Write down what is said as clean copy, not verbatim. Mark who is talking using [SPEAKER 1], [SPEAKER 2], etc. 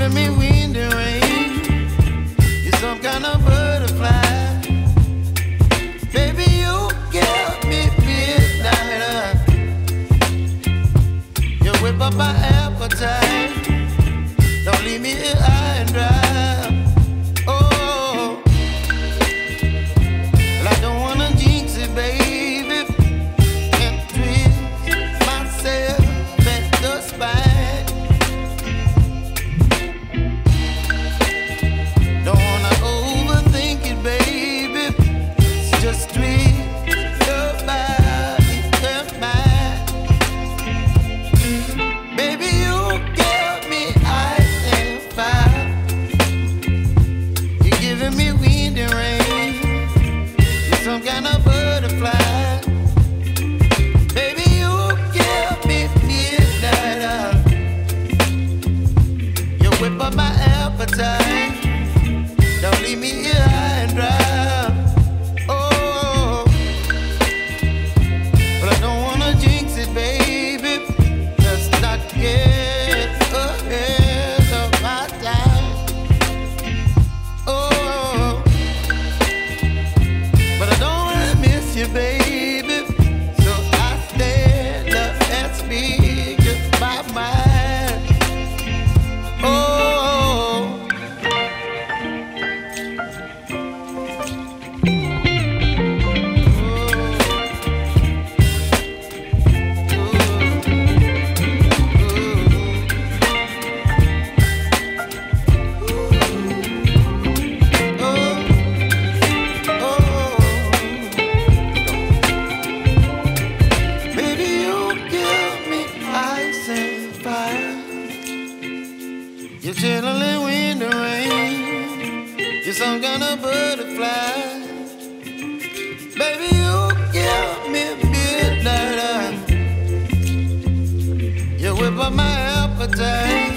[SPEAKER 1] giving me wind and rain. You're some kind of butterfly. Baby, you give me midnight. You whip up my appetite. Don't leave me here high and dry. Oh, well, I don't wanna jinx it, baby, and twist myself at the spine. Don't wanna overthink it, baby. It's just twist your body and mine. Baby, you give me ice and fire. You're giving me wind and rain. You're some kind of butterfly. Baby, you give me midnight. You whip up my appetite. Don't leave me here high and dry. Oh, but I don't wanna jinx it, baby. Let's not get ahead of my time. Oh, but I don't wanna miss you, baby. So I stand up and speak just my mind. Oh. Baby, you give me ice and fire. You're chilling wind and rain. You're some kind of butterfly. Baby, you give me midnight. You whip up my appetite.